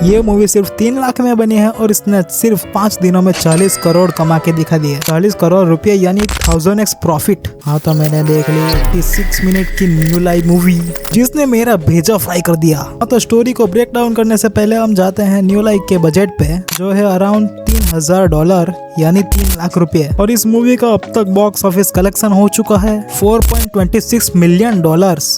ये मूवी सिर्फ 3 लाख में बनी है और इसने सिर्फ 5 दिनों में 40 करोड़ कमा के दिखा दिए। 40 करोड़ रुपए यानी 1000x प्रॉफिट। हाँ तो मैंने देख ली 86 मिनट की न्यू लाई मूवी जिसने मेरा भेजा फ्राई कर दिया। हाँ तो स्टोरी को ब्रेक डाउन करने से पहले हम जाते हैं न्यू लाई के बजट पे, जो है अराउंड $3000 यानी 3 लाख रुपए। और इस मूवी का अब तक बॉक्स ऑफिस कलेक्शन हो चुका है $4.26 मिलियन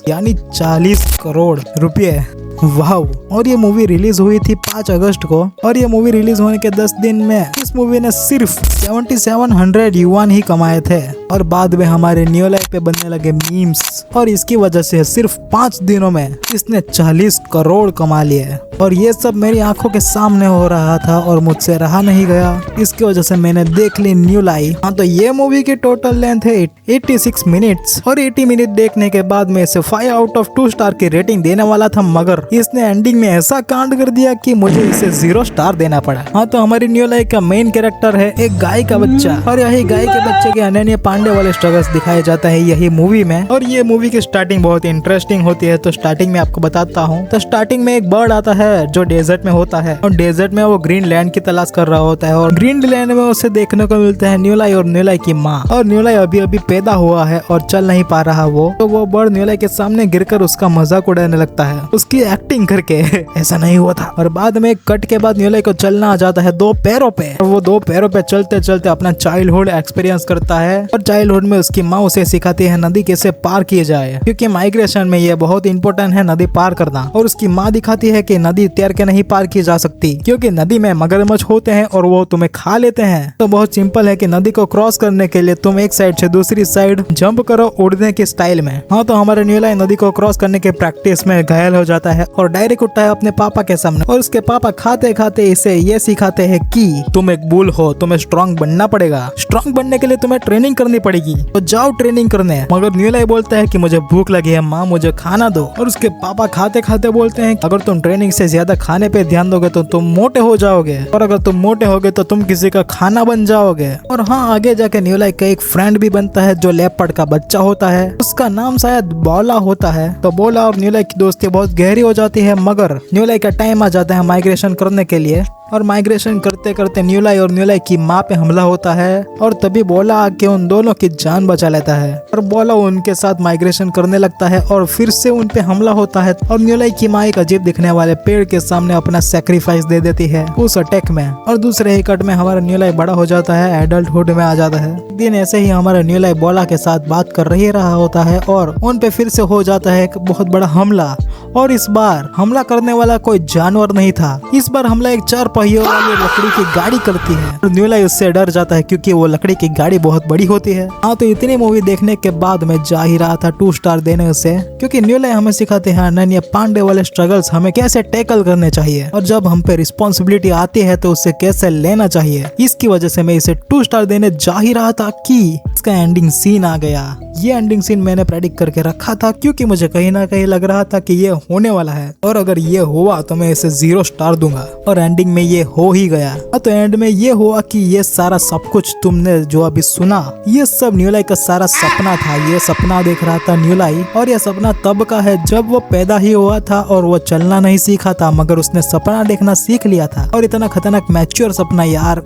यानी 40 करोड़ रुपए। वाव। और ये मूवी रिलीज हुई थी 5 अगस्त को और ये मूवी रिलीज होने के 10 दिन में इस मूवी ने सिर्फ 7700 युआन ही कमाए थे। और बाद में हमारे न्यू लाइफ पे बनने लगे मीम्स और इसकी वजह से सिर्फ 5 दिनों में इसने 40 करोड़ कमा लिए। और ये सब मेरी आंखों के सामने हो रहा था और मुझसे रहा नहीं गया, इसकी वजह से मैंने देख ली न्यू लाई। हाँ तो ये मूवी की टोटल लेंथ है 86 मिनट्स और 80 मिनट देखने के बाद में इसे 5 आउट ऑफ 2 स्टार की रेटिंग देने वाला था, मगर इसने एंडिंग में ऐसा कांड कर दिया कि मुझे इसे 0 स्टार देना पड़ा। हाँ तो हमारी न्यू लाइफ का मेन कैरेक्टर है एक गाय का बच्चा और यही गाय के बच्चे के अनन्य पांडे वाले स्ट्रगल्स दिखाए जाता है यही मूवी में। और ये मूवी की स्टार्टिंग बहुत इंटरेस्टिंग होती है। तो स्टार्टिंग में आपको बताता हूँ। तो स्टार्टिंग में एक बर्ड आता है जो डेजर्ट में होता है और डेजर्ट में वो ग्रीन लैंड की तलाश कर रहा होता है और ग्रीन लैंड में उसे देखने को मिलते हैं न्यू लाई और न्यू लाई की माँ। और न्यू लाई अभी अभी पैदा हुआ है और चल नहीं पा रहा तो वो बर्ड न्यू लाई के सामने गिरकर उसका मजाक उड़ाने लगता है उसकी एक्टिंग करके ऐसा नहीं हुआ था। और बाद में कट के बाद न्यू लाई को चलना आ जाता है 2 पैरों पे और वो 2 पैरों पे चलते चलते अपना चाइल्डहुड एक्सपीरियंस करता है। और चाइल्डहुड में उसकी माँ उसे सिखाती है नदी कैसे पार किए जाए, क्योंकि माइग्रेशन में ये बहुत इंपॉर्टेंट है नदी पार करना। और उसकी माँ दिखाती है कि नदी तैर के नहीं पार की जा सकती क्योंकि नदी में मगरमच्छ होते हैं और वो तुम्हें खा लेते हैं। तो बहुत सिंपल है कि नदी को क्रॉस करने के लिए तुम एक साइड से दूसरी साइड जंप करो उड़ने के स्टाइल में। हाँ तो हमारे न्यू लाई नदी को क्रॉस करने के प्रैक्टिस में घायल हो जाता है और डायरेक्ट उठता है अपने पापा के सामने और उसके पापा खाते खाते इसे ये सिखाते हैं कि तुम एक बुल हो, तुम्हें स्ट्रॉन्ग बनना पड़ेगा, स्ट्रॉन्ग बनने के लिए तुम्हें ट्रेनिंग करनी पड़ेगी, तो जाओ ट्रेनिंग करने। मगर न्यू लाई बोलता है कि मुझे भूख लगी है माँ, मुझे खाना दो। और उसके पापा खाते खाते बोलते हैं अगर तुम ट्रेनिंग से ज्यादा खाने पे ध्यान दोगे तो तुम मोटे हो जाओगे और अगर तुम मोटे होगे तो तुम किसी का खाना बन जाओगे। और हाँ आगे जाके न्यू लाई का एक फ्रेंड भी बनता है जो लेपर्ड का बच्चा होता है, उसका नाम शायद बोला होता है। तो बोला और न्यू लाई की दोस्ती बहुत गहरी हो जाती है। मगर न्यू लाई का टाइम आ जाता है माइग्रेशन करने के लिए और माइग्रेशन करते करते न्यू लाई और न्यू लाई की माँ पे हमला होता है और तभी बोला आके उन दोनों की जान बचा लेता है और बोला उनके साथ माइग्रेशन करने लगता है और फिर से उन पे हमला होता है और न्यू लाई की माँ एक अजीब दिखने वाले पेड़ के सामने अपना सेक्रीफाइस दे देती है उस अटैक में। और दूसरे ही कट में हमारा न्यू लाई बड़ा हो जाता है, एडल्टहुड में आ जाता है। एक दिन ऐसे ही हमारा न्यू लाई बोला के साथ बात कर रहा होता है और उन पे फिर से हो जाता है एक बहुत बड़ा हमला। और इस बार हमला करने वाला कोई जानवर नहीं था, इस बार हमला एक 4 पहियों वाली लकड़ी की गाड़ी करती है और न्यू लाई उससे डर जाता है क्योंकि वो लकड़ी की गाड़ी बहुत बड़ी होती है। हाँ तो इतनी मूवी देखने के बाद मैं जा ही रहा था 2 स्टार देने उसे, क्योंकि न्यू लाई हमें सिखाते हैं अनन्य पांडे वाले स्ट्रगल्स हमें कैसे टैकल करने चाहिए और जब हम पे रिस्पॉन्सिबिलिटी आती है तो उसे कैसे लेना चाहिए। इसकी वजह से मैं इसे 2 स्टार देने जा ही रहा था कि इसका एंडिंग सीन आ गया। ये एंडिंग सीन मैंने प्रेडिक्ट करके रखा था क्योंकि मुझे कहीं ना कहीं लग रहा था कि ये होने वाला है और अगर ये हुआ तो मैं इसे 0 स्टार दूंगा और एंडिंग में ये हो ही गया। तो एंड में ये हुआ कि ये सारा सब कुछ तुमने जो अभी सुना ये सब न्यू लाई का सारा सपना था। ये सपना देख रहा था न्यू लाई और ये सपना तब का है जब वो पैदा ही हुआ था और वो चलना नहीं सीखा था, मगर उसने सपना देखना सीख लिया था। और इतना खतरनाक मैच्योर सपना यार,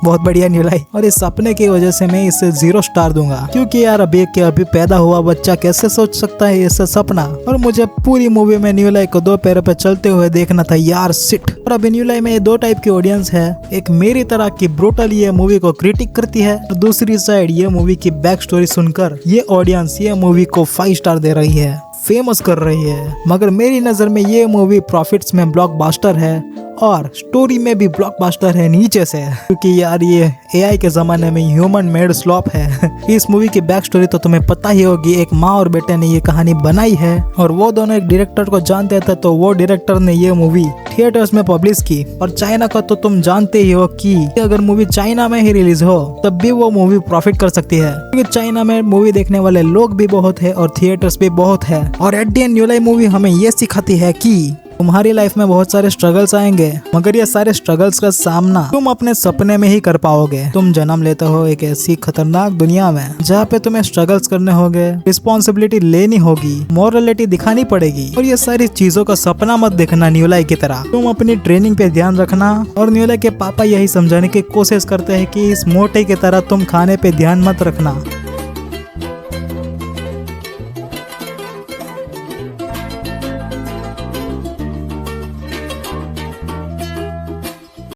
बहुत बढ़िया न्यू लाई। और इस सपने की वजह से मैं इसे 0 स्टार दूंगा क्योंकि यार अभी पैदा हुआ बच्चा कैसे सोच सकता है ये सपना। और मुझे पूरी मूवी में न्यू लाई को 2 पैरों पे चलते हुए देखना था यार, सिट। और अभी न्यू लाई में 2 टाइप की ऑडियंस है, एक मेरी तरह की ब्रूटल ये मूवी को क्रिटिक करती है और दूसरी साइड ये मूवी की बैक स्टोरी सुनकर ये ऑडियंस ये मूवी को 5 स्टार दे रही है, फेमस कर रही है। मगर मेरी नजर में ये मूवी प्रॉफिट्स में ब्लॉकबस्टर है और स्टोरी में भी ब्लॉकबस्टर है नीचे से, क्योंकि यार ये एआई के जमाने में ह्यूमन मेड स्लॉप है। इस मूवी की बैक स्टोरी तो तुम्हें पता ही होगी, एक माँ और बेटे ने ये कहानी बनाई है और वो दोनों एक डायरेक्टर को जानते थे तो वो डायरेक्टर ने ये मूवी थिएटर्स में पब्लिश की। और चाइना का तो तुम जानते ही हो कि अगर मूवी चाइना में ही रिलीज हो तब भी वो मूवी प्रॉफिट कर सकती है, क्योंकि चाइना में मूवी देखने वाले लोग भी बहुत है और थिएटर्स भी बहुत है। और at the end new lie movie हमें ये सिखाती है कि तुम्हारी लाइफ में बहुत सारे स्ट्रगल्स आएंगे, मगर ये सारे स्ट्रगल्स का सामना तुम अपने सपने में ही कर पाओगे। तुम जन्म लेते हो एक ऐसी खतरनाक दुनिया में जहाँ पे तुम्हें स्ट्रगल्स करने होंगे, रिस्पॉन्सिबिलिटी लेनी होगी, मॉरलिटी दिखानी पड़ेगी। और ये सारी चीजों का सपना मत देखना न्यूलाई की तरह। तुम अपनी ट्रेनिंग पे ध्यान रखना। और न्यूलाई के पापा यही समझाने की कोशिश करते हैं कि इस मोटे की तरह तुम खाने पे ध्यान मत रखना।